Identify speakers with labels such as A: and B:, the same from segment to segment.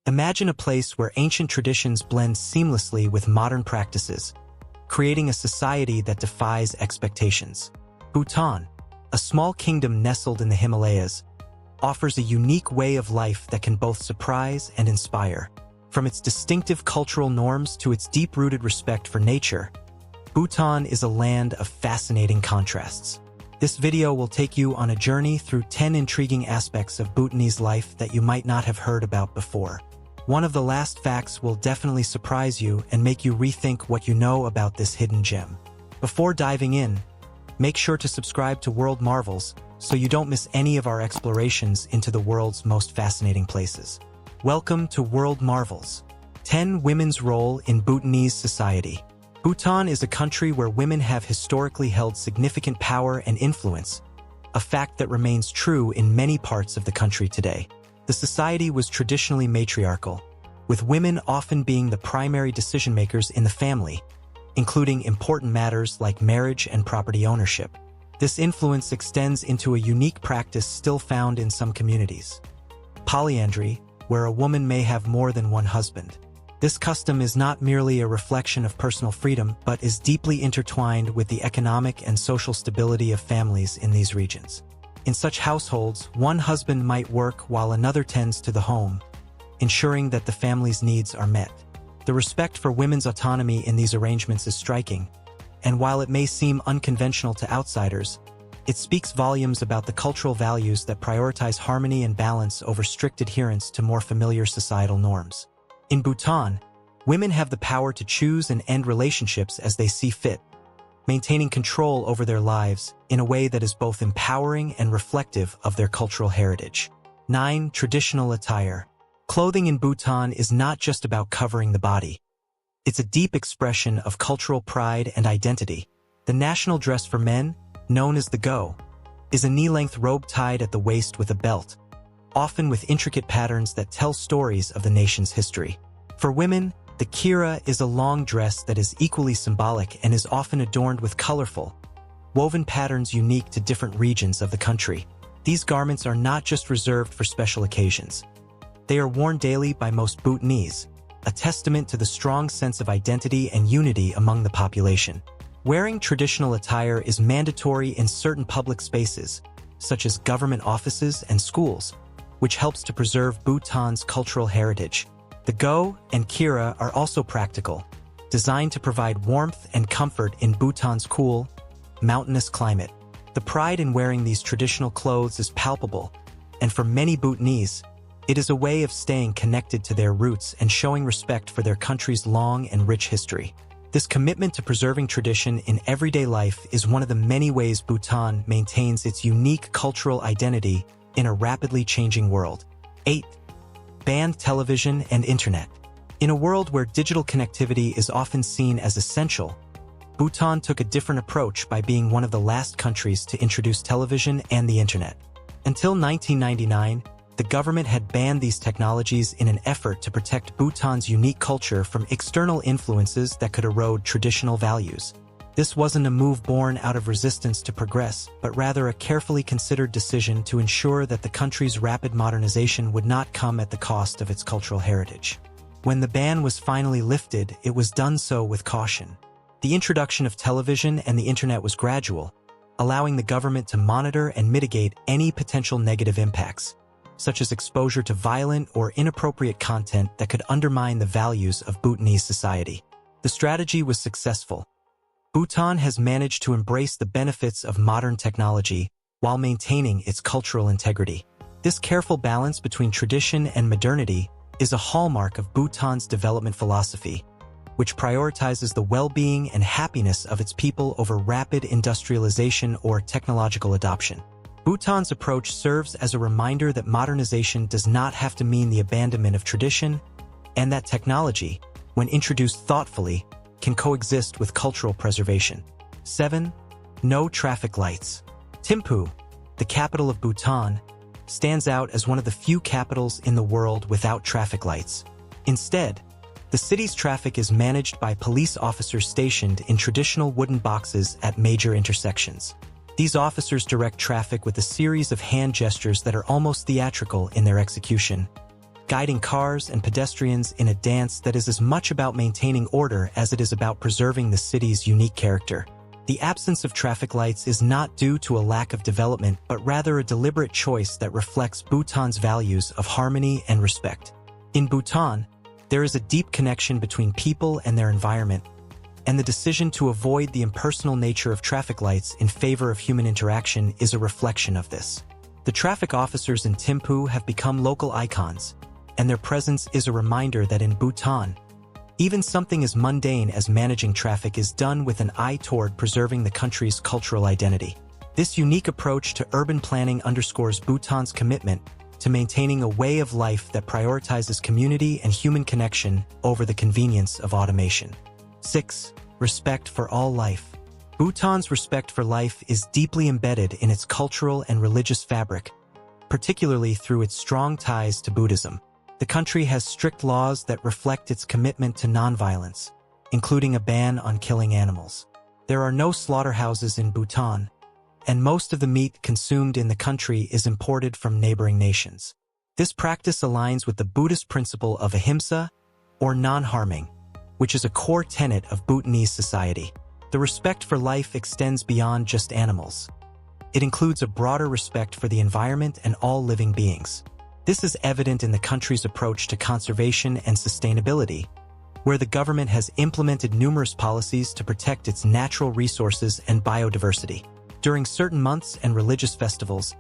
A: Imagine a place where ancient traditions blend seamlessly with modern practices, creating a society that defies expectations. Bhutan, a small kingdom nestled in the Himalayas, offers a unique way of life that can both surprise and inspire. From its distinctive cultural norms to its deep-rooted respect for nature, Bhutan is a land of fascinating contrasts. This video will take you on a journey through 10 intriguing aspects of Bhutanese life that you might not have heard about before. One of the last facts will definitely surprise you and make you rethink what you know about this hidden gem. Before diving in, make sure to subscribe to World Marvels so you don't miss any of our explorations into the world's most fascinating places. Welcome to World Marvels. 10 Women's Role in Bhutanese Society. Bhutan is a country where women have historically held significant power and influence, a fact that remains true in many parts of the country today. The society was traditionally matriarchal, with women often being the primary decision-makers in the family, including important matters like marriage and property ownership. This influence extends into a unique practice still found in some communities: polyandry, where a woman may have more than one husband. This custom is not merely a reflection of personal freedom, but is deeply intertwined with the economic and social stability of families in these regions. In such households, one husband might work while another tends to the home, ensuring that the family's needs are met. The respect for women's autonomy in these arrangements is striking, and while it may seem unconventional to outsiders, it speaks volumes about the cultural values that prioritize harmony and balance over strict adherence to more familiar societal norms. In Bhutan, women have the power to choose and end relationships as they see fit, maintaining control over their lives in a way that is both empowering and reflective of their cultural heritage. 9. Traditional attire. Clothing in Bhutan is not just about covering the body. It's a deep expression of cultural pride and identity. The national dress for men, known as the go, is a knee-length robe tied at the waist with a belt, often with intricate patterns that tell stories of the nation's history. For women, the kira is a long dress that is equally symbolic and is often adorned with colorful, woven patterns unique to different regions of the country. These garments are not just reserved for special occasions. They are worn daily by most Bhutanese, a testament to the strong sense of identity and unity among the population. Wearing traditional attire is mandatory in certain public spaces, such as government offices and schools, which helps to preserve Bhutan's cultural heritage. The go and kira are also practical, designed to provide warmth and comfort in Bhutan's cool, mountainous climate. The pride in wearing these traditional clothes is palpable, and for many Bhutanese, it is a way of staying connected to their roots and showing respect for their country's long and rich history. This commitment to preserving tradition in everyday life is one of the many ways Bhutan maintains its unique cultural identity in a rapidly changing world. 8. Banned television and internet. In a world where digital connectivity is often seen as essential, Bhutan took a different approach by being one of the last countries to introduce television and the internet. Until 1999, the government had banned these technologies in an effort to protect Bhutan's unique culture from external influences that could erode traditional values. This wasn't a move born out of resistance to progress, but rather a carefully considered decision to ensure that the country's rapid modernization would not come at the cost of its cultural heritage. When the ban was finally lifted, it was done so with caution. The introduction of television and the internet was gradual, allowing the government to monitor and mitigate any potential negative impacts, such as exposure to violent or inappropriate content that could undermine the values of Bhutanese society. The strategy was successful. Bhutan has managed to embrace the benefits of modern technology while maintaining its cultural integrity. This careful balance between tradition and modernity is a hallmark of Bhutan's development philosophy, which prioritizes the well-being and happiness of its people over rapid industrialization or technological adoption. Bhutan's approach serves as a reminder that modernization does not have to mean the abandonment of tradition, and that technology, when introduced thoughtfully, can coexist with cultural preservation. 7. No traffic lights. Thimphu, the capital of Bhutan, stands out as one of the few capitals in the world without traffic lights. Instead, the city's traffic is managed by police officers stationed in traditional wooden boxes at major intersections. These officers direct traffic with a series of hand gestures that are almost theatrical in their execution, guiding cars and pedestrians in a dance that is as much about maintaining order as it is about preserving the city's unique character. The absence of traffic lights is not due to a lack of development, but rather a deliberate choice that reflects Bhutan's values of harmony and respect. In Bhutan, there is a deep connection between people and their environment, and the decision to avoid the impersonal nature of traffic lights in favor of human interaction is a reflection of this. The traffic officers in Thimphu have become local icons, and their presence is a reminder that in Bhutan, even something as mundane as managing traffic is done with an eye toward preserving the country's cultural identity. This unique approach to urban planning underscores Bhutan's commitment to maintaining a way of life that prioritizes community and human connection over the convenience of automation. 6. Respect for all life. Bhutan's respect for life is deeply embedded in its cultural and religious fabric, particularly through its strong ties to Buddhism. The country has strict laws that reflect its commitment to nonviolence, including a ban on killing animals. There are no slaughterhouses in Bhutan, and most of the meat consumed in the country is imported from neighboring nations. This practice aligns with the Buddhist principle of ahimsa, or non-harming, which is a core tenet of Bhutanese society. The respect for life extends beyond just animals. It includes a broader respect for the environment and all living beings. This is evident in the country's approach to conservation and sustainability, where the government has implemented numerous policies to protect its natural resources and biodiversity. During certain months and religious festivals,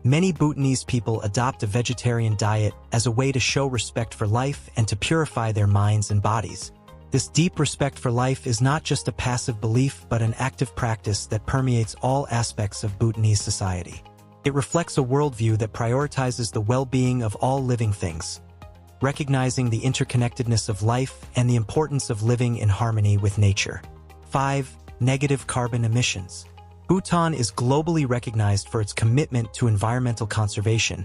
A: many Bhutanese people adopt a vegetarian diet as a way to show respect for life and to purify their minds and bodies. This deep respect for life is not just a passive belief but an active practice that permeates all aspects of Bhutanese society. It reflects a worldview that prioritizes the well-being of all living things, recognizing the interconnectedness of life and the importance of living in harmony with nature. 5. Negative carbon emissions. Bhutan is globally recognized for its commitment to environmental conservation,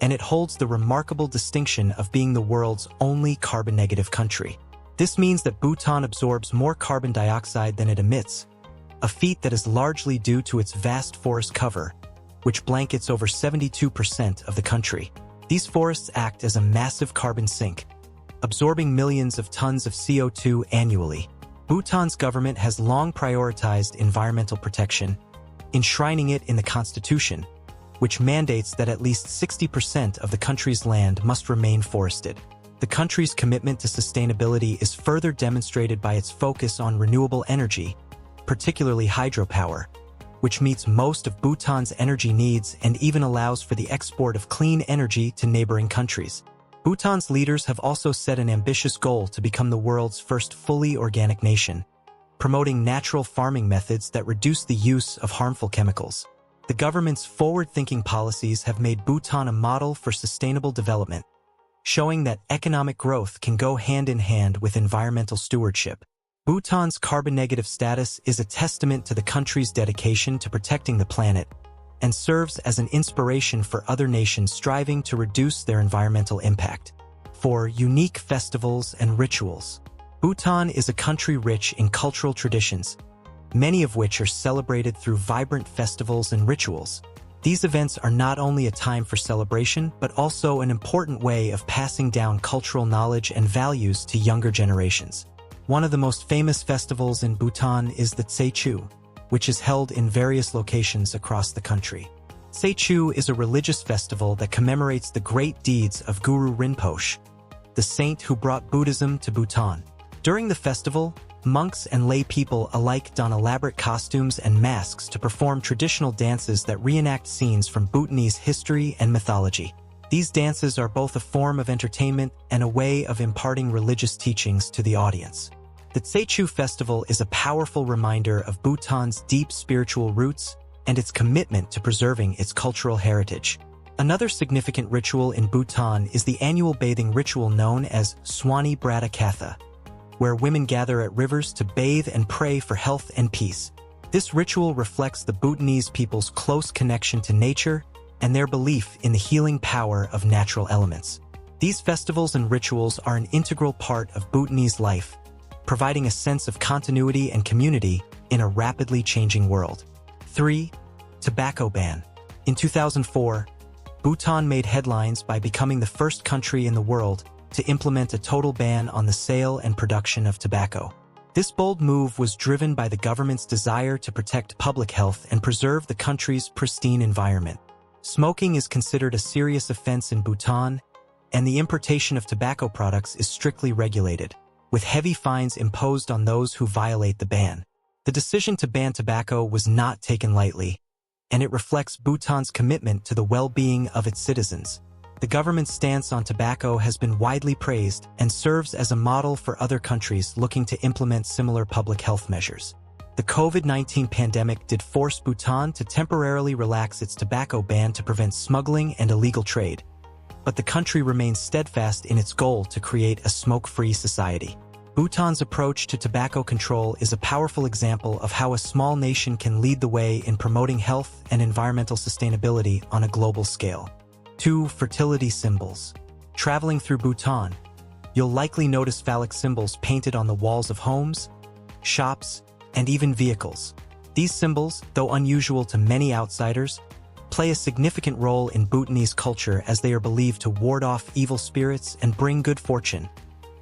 A: and it holds the remarkable distinction of being the world's only carbon-negative country. This means that Bhutan absorbs more carbon dioxide than it emits, a feat that is largely due to its vast forest cover, which blankets over 72% of the country. These forests act as a massive carbon sink, absorbing millions of tons of CO2 annually. Bhutan's government has long prioritized environmental protection, enshrining it in the constitution, which mandates that at least 60% of the country's land must remain forested. The country's commitment to sustainability is further demonstrated by its focus on renewable energy, particularly hydropower, which meets most of Bhutan's energy needs and even allows for the export of clean energy to neighboring countries. Bhutan's leaders have also set an ambitious goal to become the world's first fully organic nation, promoting natural farming methods that reduce the use of harmful chemicals. The government's forward-thinking policies have made Bhutan a model for sustainable development, showing that economic growth can go hand in hand with environmental stewardship. Bhutan's carbon-negative status is a testament to the country's dedication to protecting the planet and serves as an inspiration for other nations striving to reduce their environmental impact. 4. Unique festivals and rituals. Bhutan is a country rich in cultural traditions, many of which are celebrated through vibrant festivals and rituals. These events are not only a time for celebration, but also an important way of passing down cultural knowledge and values to younger generations. One of the most famous festivals in Bhutan is the Tsechu, which is held in various locations across the country. Tsechu is a religious festival that commemorates the great deeds of Guru Rinpoche, the saint who brought Buddhism to Bhutan. During the festival, monks and lay people alike don elaborate costumes and masks to perform traditional dances that reenact scenes from Bhutanese history and mythology. These dances are both a form of entertainment and a way of imparting religious teachings to the audience. The Tsechu festival is a powerful reminder of Bhutan's deep spiritual roots and its commitment to preserving its cultural heritage. Another significant ritual in Bhutan is the annual bathing ritual known as Swani Brata Katha, where women gather at rivers to bathe and pray for health and peace. This ritual reflects the Bhutanese people's close connection to nature and their belief in the healing power of natural elements. These festivals and rituals are an integral part of Bhutanese life, providing a sense of continuity and community in a rapidly changing world. 3. Tobacco ban. In 2004, Bhutan made headlines by becoming the first country in the world to implement a total ban on the sale and production of tobacco. This bold move was driven by the government's desire to protect public health and preserve the country's pristine environment. Smoking is considered a serious offense in Bhutan, and the importation of tobacco products is strictly regulated, with heavy fines imposed on those who violate the ban. The decision to ban tobacco was not taken lightly, and it reflects Bhutan's commitment to the well-being of its citizens. The government's stance on tobacco has been widely praised and serves as a model for other countries looking to implement similar public health measures. The COVID-19 pandemic did force Bhutan to temporarily relax its tobacco ban to prevent smuggling and illegal trade, but the country remains steadfast in its goal to create a smoke-free society. Bhutan's approach to tobacco control is a powerful example of how a small nation can lead the way in promoting health and environmental sustainability on a global scale. 2. Fertility symbols. Traveling through Bhutan, you'll likely notice phallic symbols painted on the walls of homes, shops, and even vehicles. These symbols, though unusual to many outsiders, play a significant role in Bhutanese culture as they are believed to ward off evil spirits and bring good fortune,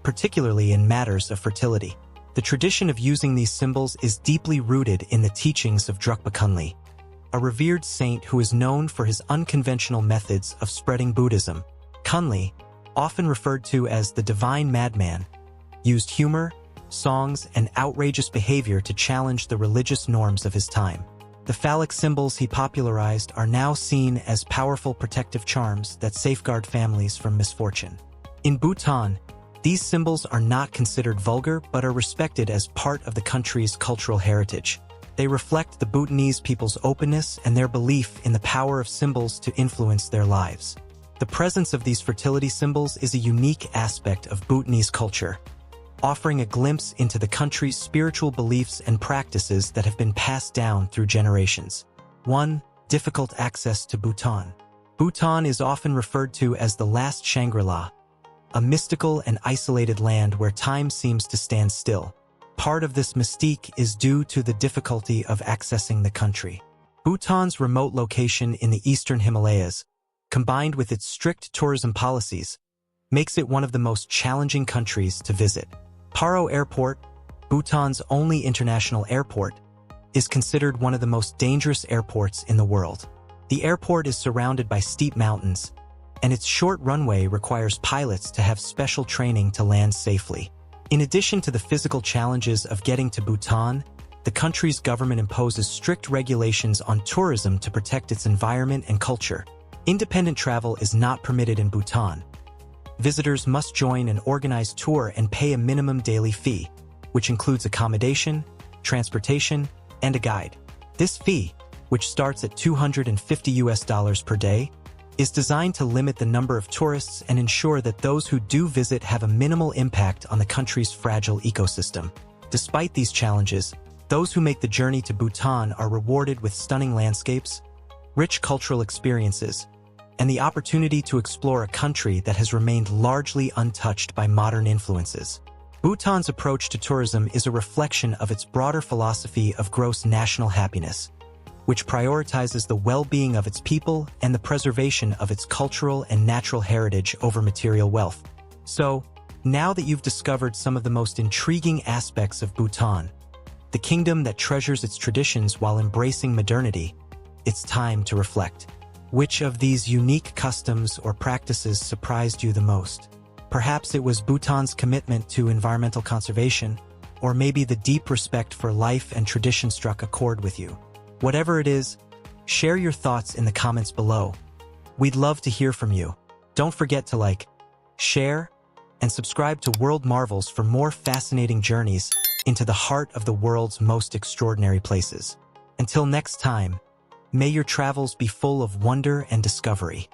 A: particularly in matters of fertility. The tradition of using these symbols is deeply rooted in the teachings of Drukpa Kunli, a revered saint who is known for his unconventional methods of spreading Buddhism. Kunli, often referred to as the divine madman, used humor, songs, and outrageous behavior to challenge the religious norms of his time. The phallic symbols he popularized are now seen as powerful protective charms that safeguard families from misfortune. In Bhutan, these symbols are not considered vulgar but are respected as part of the country's cultural heritage. They reflect the Bhutanese people's openness and their belief in the power of symbols to influence their lives. The presence of these fertility symbols is a unique aspect of Bhutanese culture, offering a glimpse into the country's spiritual beliefs and practices that have been passed down through generations. 1. Difficult access to Bhutan. Bhutan is often referred to as the last Shangri-La, a mystical and isolated land where time seems to stand still. Part of this mystique is due to the difficulty of accessing the country. Bhutan's remote location in the eastern Himalayas, combined with its strict tourism policies, makes it one of the most challenging countries to visit. Paro Airport, Bhutan's only international airport, is considered one of the most dangerous airports in the world. The airport is surrounded by steep mountains, and its short runway requires pilots to have special training to land safely. In addition to the physical challenges of getting to Bhutan, the country's government imposes strict regulations on tourism to protect its environment and culture. Independent travel is not permitted in Bhutan. Visitors must join an organized tour and pay a minimum daily fee, which includes accommodation, transportation, and a guide. This fee, which starts at $250 per day, is designed to limit the number of tourists and ensure that those who do visit have a minimal impact on the country's fragile ecosystem. Despite these challenges, those who make the journey to Bhutan are rewarded with stunning landscapes, rich cultural experiences, and the opportunity to explore a country that has remained largely untouched by modern influences. Bhutan's approach to tourism is a reflection of its broader philosophy of gross national happiness, which prioritizes the well-being of its people and the preservation of its cultural and natural heritage over material wealth. So, now that you've discovered some of the most intriguing aspects of Bhutan, the kingdom that treasures its traditions while embracing modernity, it's time to reflect. Which of these unique customs or practices surprised you the most? Perhaps it was Bhutan's commitment to environmental conservation, or maybe the deep respect for life and tradition struck a chord with you. Whatever it is, share your thoughts in the comments below. We'd love to hear from you. Don't forget to like, share, and subscribe to World Marvels for more fascinating journeys into the heart of the world's most extraordinary places. Until next time, may your travels be full of wonder and discovery.